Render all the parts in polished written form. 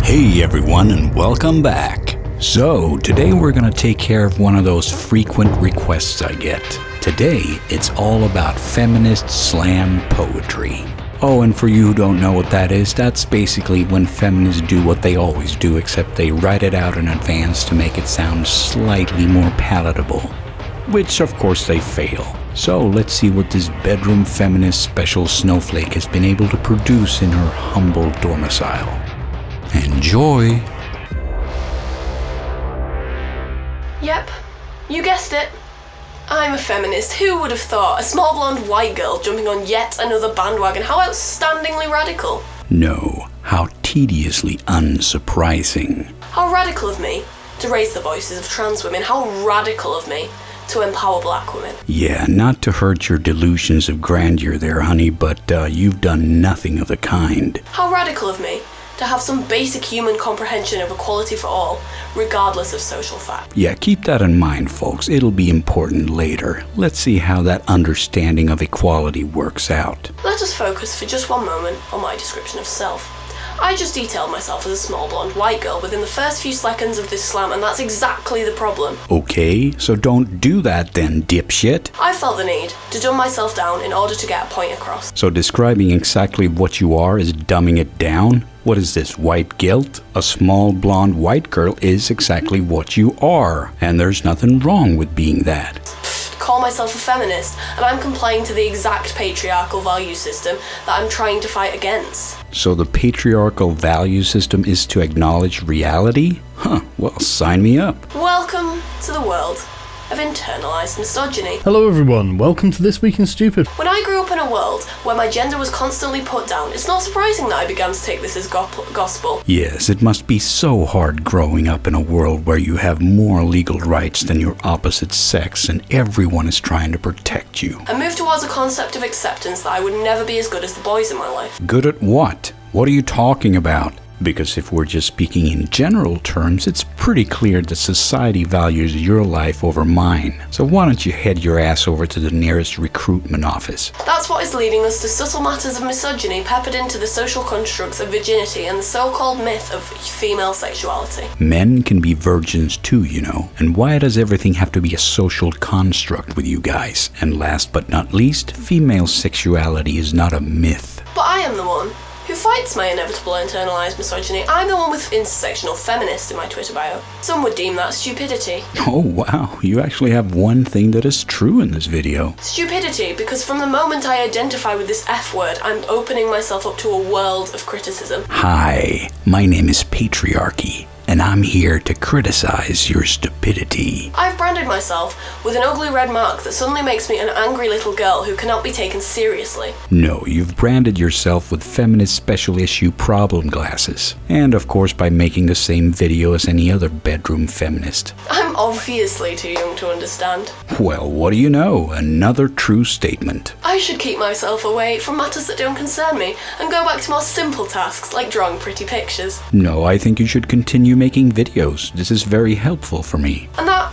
Hey everyone, and welcome back. So, today we're gonna take care of one of those frequent requests I get. Today, it's all about feminist slam poetry. Oh, and for you who don't know what that is, that's basically when feminists do what they always do, except they write it out in advance to make it sound slightly more palatable. Which, of course, they fail. So, let's see what this bedroom feminist special snowflake has been able to produce in her humble domicile. Enjoy! Yep, you guessed it. I'm a feminist. Who would have thought? A small blonde white girl jumping on yet another bandwagon. How outstandingly radical. No, how tediously unsurprising. How radical of me to raise the voices of trans women. How radical of me to empower black women. Yeah, not to hurt your delusions of grandeur there, honey, but you've done nothing of the kind. How radical of me to have some basic human comprehension of equality for all, regardless of social fact. Yeah, keep that in mind, folks. It'll be important later. Let's see how that understanding of equality works out. Let us focus for just one moment on my description of self. I just detailed myself as a small blonde white girl within the first few seconds of this slam, and that's exactly the problem. Okay, so don't do that then, dipshit. I felt the need to dumb myself down in order to get a point across. So describing exactly what you are is dumbing it down? What is this, white guilt? A small blonde white girl is exactly what you are, and there's nothing wrong with being that. Call myself a feminist, and I'm complying to the exact patriarchal value system that I'm trying to fight against. So the patriarchal value system is to acknowledge reality? Huh, well, sign me up. Welcome to the world of internalized misogyny. Hello everyone, welcome to This Week in Stupid. When I grew up in a world where my gender was constantly put down, it's not surprising that I began to take this as gospel. Yes, it must be so hard growing up in a world where you have more legal rights than your opposite sex and everyone is trying to protect you. I moved towards a concept of acceptance that I would never be as good as the boys in my life. Good at what? What are you talking about? Because if we're just speaking in general terms, it's pretty clear that society values your life over mine. So why don't you head your ass over to the nearest recruitment office? That's what is leading us to subtle matters of misogyny peppered into the social constructs of virginity and the so-called myth of female sexuality. Men can be virgins too, you know. And why does everything have to be a social construct with you guys? And last but not least, female sexuality is not a myth. But I am the one who fights my inevitable internalized misogyny. I'm the one with intersectional feminist in my Twitter bio. Some would deem that stupidity. Oh wow, you actually have one thing that is true in this video. Stupidity, because from the moment I identify with this F word, I'm opening myself up to a world of criticism. Hi, my name is Patriarchy, and I'm here to criticize your stupidity. I've branded myself with an ugly red mark that suddenly makes me an angry little girl who cannot be taken seriously. No, you've branded yourself with feminist special issue problem glasses. And of course by making the same video as any other bedroom feminist. I'm obviously too young to understand. Well, what do you know? Another true statement. I should keep myself away from matters that don't concern me and go back to more simple tasks like drawing pretty pictures. No, I think you should continue making videos. This is very helpful for me. And that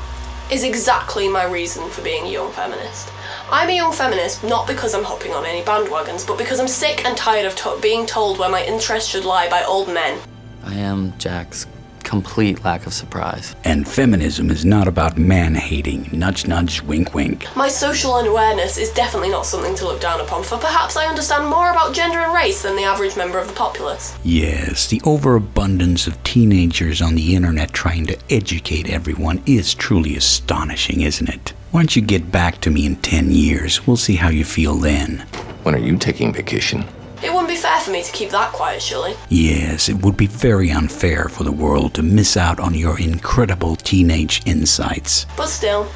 is exactly my reason for being a young feminist. I'm a young feminist not because I'm hopping on any bandwagons, but because I'm sick and tired of being told where my interests should lie by old men. I am Jack's complete lack of surprise. And feminism is not about man-hating. Nudge nudge, wink wink. My social unawareness is definitely not something to look down upon, for perhaps I understand more about gender and race than the average member of the populace. Yes, the overabundance of teenagers on the internet trying to educate everyone is truly astonishing, isn't it? Why don't you get back to me in 10 years? We'll see how you feel then. When are you taking vacation? It wouldn't be fair for me to keep that quiet, surely. Yes, it would be very unfair for the world to miss out on your incredible teenage insights. But still,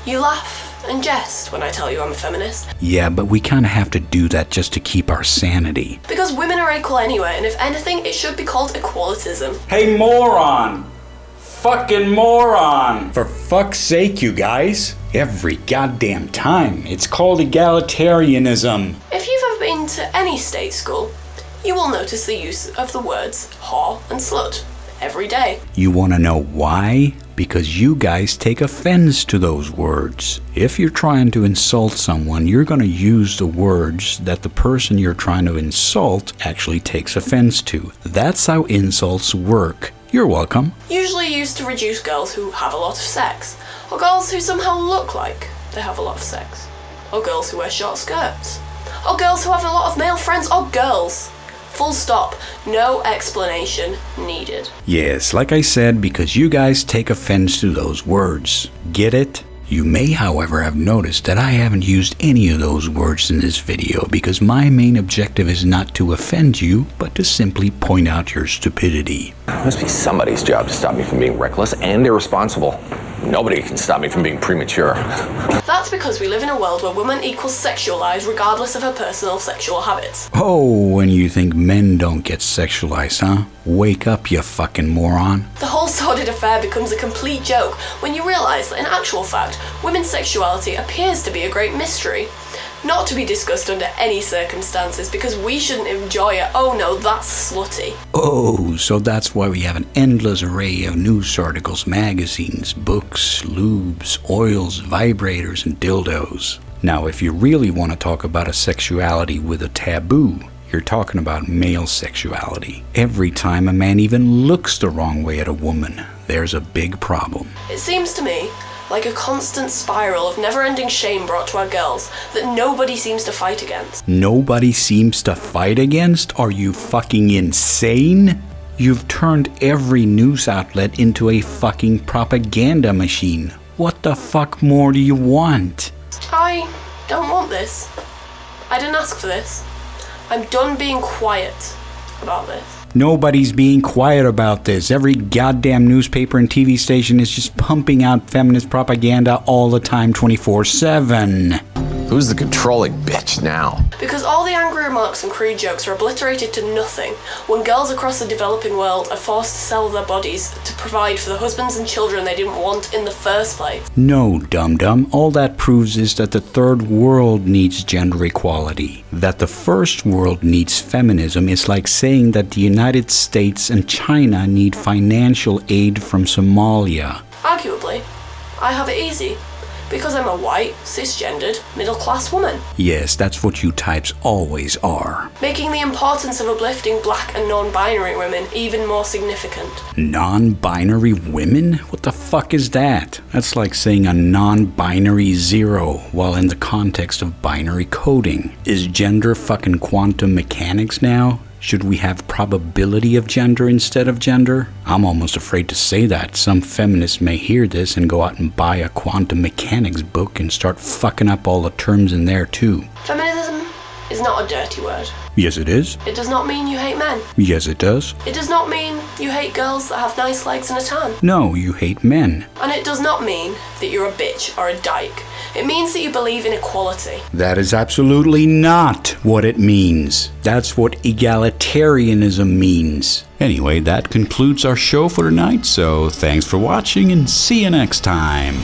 you laugh and jest when I tell you I'm a feminist. Yeah, but we kind of have to do that just to keep our sanity. Because women are equal anyway, and if anything, it should be called equalitism. Hey, moron! Fucking moron! For fuck's sake, you guys. Every goddamn time. It's called egalitarianism. If you've ever been to any state school, you will notice the use of the words whore and slut. every day. You want to know why? Because you guys take offense to those words. If you're trying to insult someone, you're going to use the words that the person you're trying to insult actually takes offense to. That's how insults work. You're welcome. Usually used to reduce girls who have a lot of sex, or girls who somehow look like they have a lot of sex, or girls who wear short skirts, or girls who have a lot of male friends, or girls. Full stop. No explanation needed. Yes, like I said, because you guys take offense to those words. Get it? You may, however, have noticed that I haven't used any of those words in this video because my main objective is not to offend you, but to simply point out your stupidity. It must be somebody's job to stop me from being reckless and irresponsible. Nobody can stop me from being premature. That's because we live in a world where woman equals sexualized regardless of her personal sexual habits. Oh, and you think men don't get sexualized, huh? Wake up, you fucking moron. The whole sordid affair becomes a complete joke when you realize that in actual fact, women's sexuality appears to be a great mystery. Not to be discussed under any circumstances because we shouldn't enjoy it. Oh no, that's slutty. Oh, so that's why we have an endless array of news articles, magazines, books, lubes, oils, vibrators, and dildos. Now, if you really want to talk about a sexuality with a taboo, you're talking about male sexuality. Every time a man even looks the wrong way at a woman, there's a big problem. It seems to me like a constant spiral of never-ending shame brought to our girls that nobody seems to fight against. Nobody seems to fight against? Are you fucking insane? You've turned every news outlet into a fucking propaganda machine. What the fuck more do you want? I don't want this. I didn't ask for this. I'm done being quiet about this. Nobody's being quiet about this. Every goddamn newspaper and TV station is just pumping out feminist propaganda all the time, 24/7. Who's the controlling bitch now? Because all the angry remarks and crude jokes are obliterated to nothing when girls across the developing world are forced to sell their bodies to provide for the husbands and children they didn't want in the first place. No, dum-dum. All that proves is that the third world needs gender equality. That the first world needs feminism is like saying that the United States and China need financial aid from Somalia. Arguably, I have it easy. Because I'm a white, cisgendered, middle-class woman. Yes, that's what you types always are. Making the importance of uplifting black and non-binary women even more significant. Non-binary women? What the fuck is that? That's like saying a non-binary zero while in the context of binary coding. Is gender fucking quantum mechanics now? Should we have probability of gender instead of gender? I'm almost afraid to say that. Some feminists may hear this and go out and buy a quantum mechanics book and start fucking up all the terms in there too. Feminism is not a dirty word. Yes, it is. It does not mean you hate men. Yes, it does. It does not mean you hate girls that have nice legs and a tan. No, you hate men. And it does not mean that you're a bitch or a dyke. It means that you believe in equality. That is absolutely not what it means. That's what egalitarianism means. Anyway, that concludes our show for tonight, so thanks for watching and see you next time.